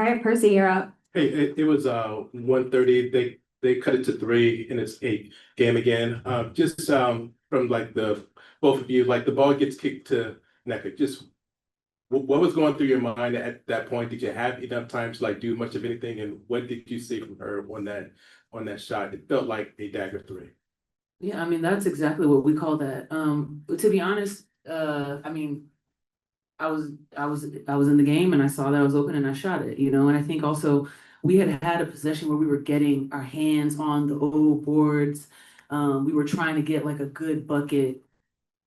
All right, Percy, you're up. Hey, it was 1:30. They cut it to three and it's eight game again. Just from like the both of you, like the ball gets kicked to Nneka. Just what was going through your mind at that point? Did you have enough time to like do much of anything? And what did you see from her on that shot? It felt like a dagger three. Yeah, I mean, that's exactly what we call that. To be honest, I mean, I was in the game and I saw that I was open and I shot it, and I think also we had a possession where we were getting our hands on the old boards. We were trying to get like a good bucket.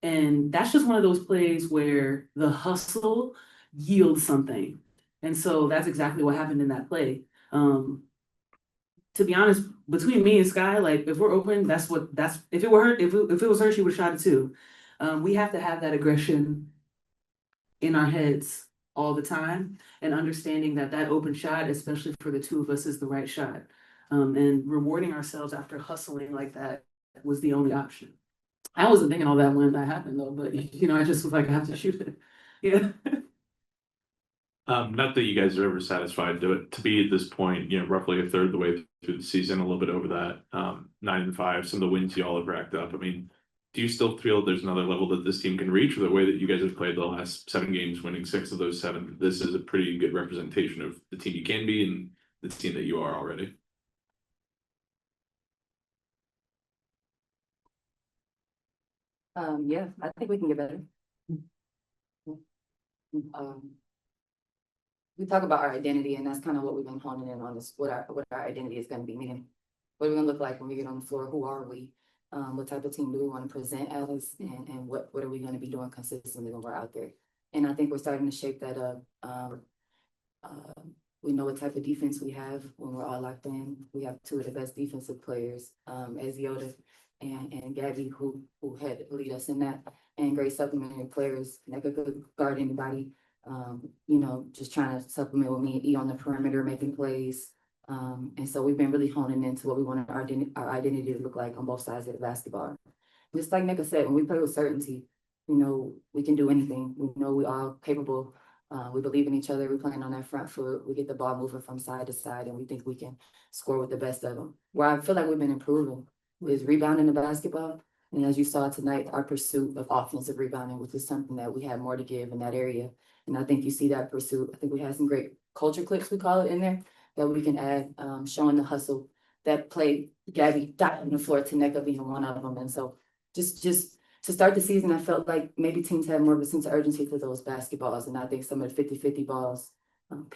And that's just one of those plays where the hustle yields something. And so that's exactly what happened in that play. To be honest, between me and Sky, like if we're open, that's if it were her, if it was her, she would have shot it too. We have to have that aggression in our heads all the time and understanding that that open shot, especially for the two of us, is the right shot. And rewarding ourselves after hustling like that was the only option. I wasn't thinking all that when that happened though, but I just was like, I have to shoot it. Yeah. Not that you guys are ever satisfied to be at this point, roughly a third of the way through the season, a little bit over that, 9-5, some of the wins y'all have racked up. I mean, do you still feel there's another level that this team can reach, or the way that you guys have played the last 7 games, winning 6 of those 7, this is a pretty good representation of the team you can be and the team that you are already? Yeah, I think we can get better. We talk about our identity, and that's kind of what we've been honing in on, is what our identity is going to be. Meaning, what are we going to look like when we get on the floor? Who are we? What type of team do we want to present as, and what are we going to be doing consistently when we're out there? And I think we're starting to shape that up. We know what type of defense we have when we're all locked in. We have 2 of the best defensive players, as Yoda and Gabby, who had lead us in that, and great supplementary players. Nneka could guard anybody. Just trying to supplement with me and E on the perimeter, making plays. And so we've been really honing into what we want our identity to look like on both sides of the basketball. Just like Nneka said, when we play with certainty, we can do anything. We know we are capable. We believe in each other. We're playing on that front foot. We get the ball moving from side to side, and we think we can score with the best of them. Where I feel like we've been improving is rebounding the basketball. And as you saw tonight, our pursuit of offensive rebounding, which is something that we had more to give in that area. And I think you see that pursuit. I think we had some great culture clips, we call it, in there that we can add, showing the hustle. That play, Gabby dotting the floor to Nneka being one of them. And so just to start the season, I felt like maybe teams had more of a sense of urgency for those basketballs. And I think some of the 50-50 balls,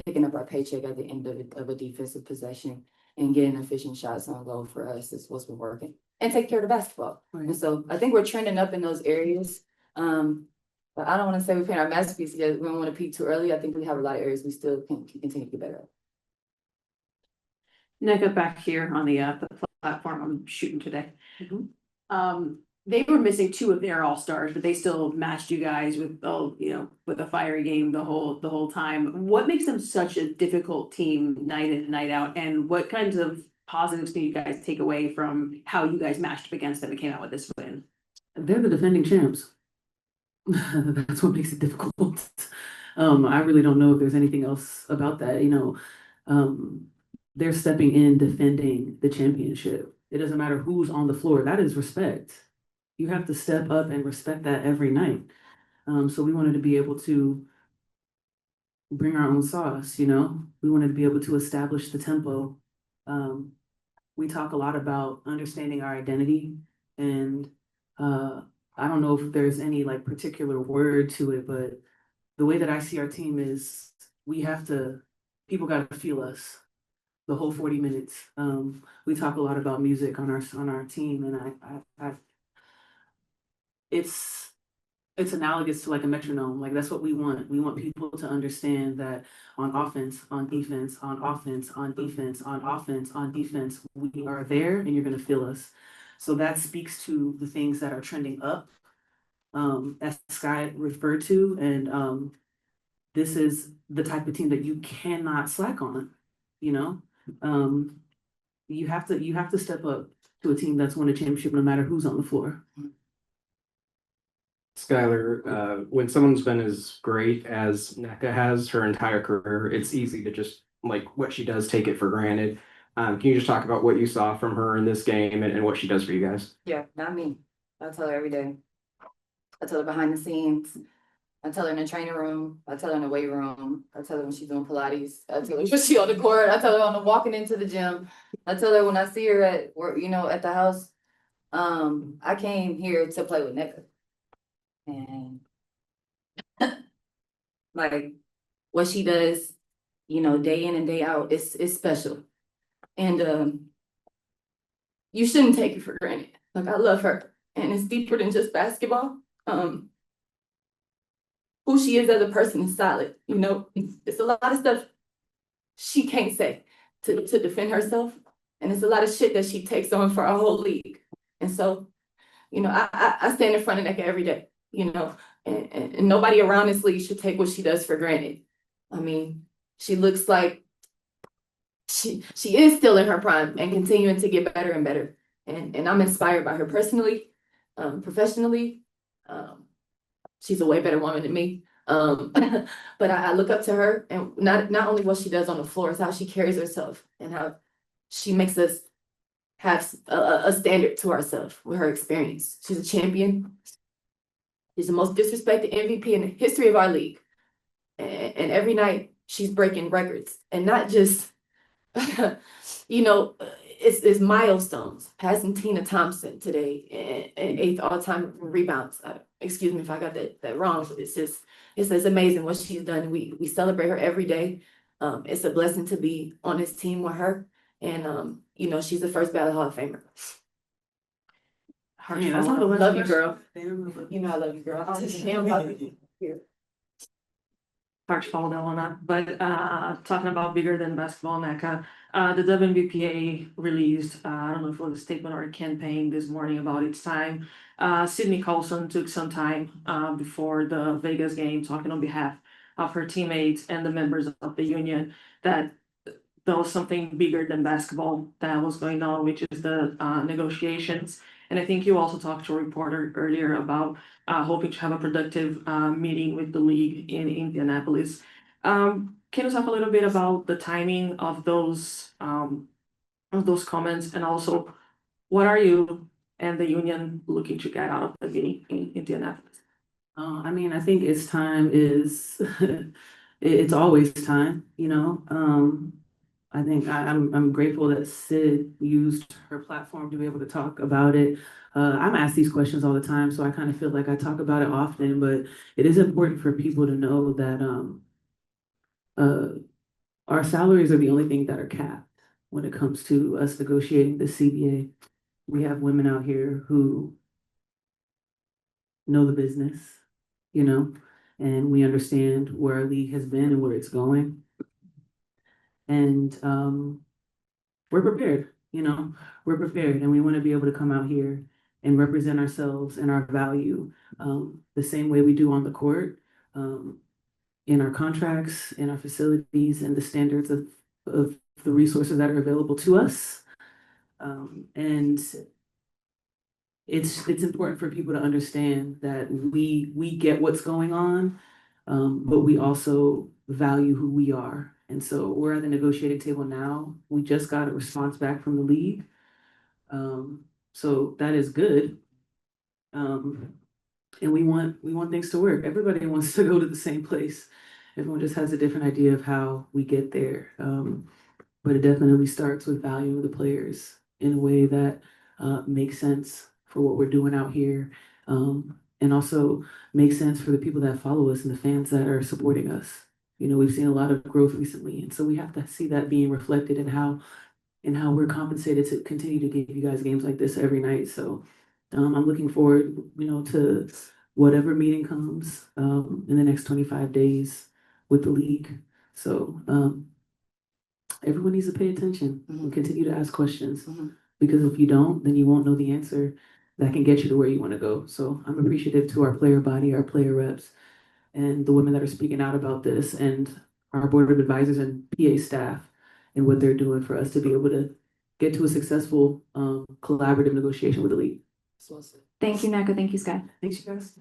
picking up our paycheck at the end of a defensive possession and getting efficient shots on goal for us is what's been working. And take care of the basketball. Right. And so I think we're trending up in those areas. But I don't want to say we're playing our masterpiece yet. We don't want to peak too early. I think we have a lot of areas we still can continue to get better at. Nneka, back here on the platform I'm shooting today. They were missing 2 of their all-stars, but they still matched you guys with with a fiery game the whole time. What makes them such a difficult team night in and night out, and what kinds of positives can you guys take away from how you guys matched up against them and came out with this win? They're the defending champs. That's what makes it difficult. I really don't know if there's anything else about that. They're stepping in, defending the championship. It doesn't matter who's on the floor. That is respect. You have to step up and respect that every night. So we wanted to be able to bring our own sauce, We wanted to be able to establish the tempo. We talk a lot about understanding our identity, and I don't know if there's any like particular word to it, but the way that I see our team is people got to feel us the whole 40 minutes. We talk a lot about music on our team, and it's analogous to like a metronome. Like that's what we want. We want people to understand that on offense, on defense, on offense, on defense, on offense, on defense, we are there and you're going to feel us. So that speaks to the things that are trending up, as Sky referred to. And this is the type of team that you cannot slack on, You have to step up to a team that's won a championship no matter who's on the floor. Skylar, when someone's been as great as Nneka has her entire career, it's easy to just like what she does take it for granted. Can you just talk about what you saw from her in this game and what she does for you guys? Yeah, not me. I tell her every day. I tell her behind the scenes. I tell her in the training room. I tell her in the weight room. I tell her when she's doing Pilates. I tell her when she's on the court. I tell her on the walking into the gym. I tell her when I see her at work, at the house. I came here to play with Nneka. And like what she does, day in and day out, it's special. And you shouldn't take it for granted. Like I love her. And it's deeper than just basketball. Who she is as a person is solid, it's a lot of stuff she can't say to defend herself. And it's a lot of shit that she takes on for our whole league. And so, I stand in front of Nneka every day, and nobody around this league should take what she does for granted. I mean, she looks like she is still in her prime and continuing to get better and better. And I'm inspired by her personally, professionally. She's a way better woman than me. But I look up to her, and not only what she does on the floor, it's how she carries herself and how she makes us have a standard to ourselves with her experience. She's a champion. She's the most disrespected MVP in the history of our league. And every night she's breaking records, and not just, it's milestones. Passing Tina Thompson today and 8th all-time rebounds. Excuse me if I got that wrong, but it's amazing what she's done. We celebrate her every day. It's a blessing to be on this team with her. And she's the first ballot Hall of Famer. Yeah, that's not the last Love you, question. girl. I love you, girl. Damn, love you. Here. Hard to follow that one up, but talking about bigger than basketball, Nneka, the WNBPA released, I don't know if it was a statement or a campaign this morning about its time. Sydney Colson took some time before the Vegas game, talking on behalf of her teammates and the members of the union, that there was something bigger than basketball that was going on, which is the negotiations. And I think you also talked to a reporter earlier about hoping to have a productive meeting with the league in Indianapolis. Can you talk a little bit about the timing of those comments, and also what are you and the union looking to get out of the meeting in Indianapolis? I think it's time is, it's always time, I think I'm grateful that Sid used her platform to be able to talk about it. I'm asked these questions all the time, so I kind of feel like I talk about it often, but it is important for people to know that our salaries are the only thing that are capped when it comes to us negotiating the CBA. We have women out here who know the business, and we understand where our league has been and where it's going. And we're prepared, we're prepared, and we want to be able to come out here and represent ourselves and our value the same way we do on the court, in our contracts, in our facilities, and the standards of the resources that are available to us. And it's important for people to understand that we get what's going on, but we also value who we are. And so we're at the negotiating table now. We just got a response back from the league. So that is good. And we want things to work. Everybody wants to go to the same place. Everyone just has a different idea of how we get there. But it definitely starts with valuing the players in a way that makes sense for what we're doing out here. And also makes sense for the people that follow us and the fans that are supporting us. We've seen a lot of growth recently, and so we have to see that being reflected in how we're compensated to continue to give you guys games like this every night. So I'm looking forward, to whatever meeting comes in the next 25 days with the league. So everyone needs to pay attention and continue to ask questions, because if you don't, then you won't know the answer that can get you to where you want to go. So I'm appreciative to our player body, our player reps, and the women that are speaking out about this, and our board of advisors and PA staff, and what they're doing for us to be able to get to a successful collaborative negotiation with the league. Thank you, Nneka. Thank you, Sky. Thanks, you guys.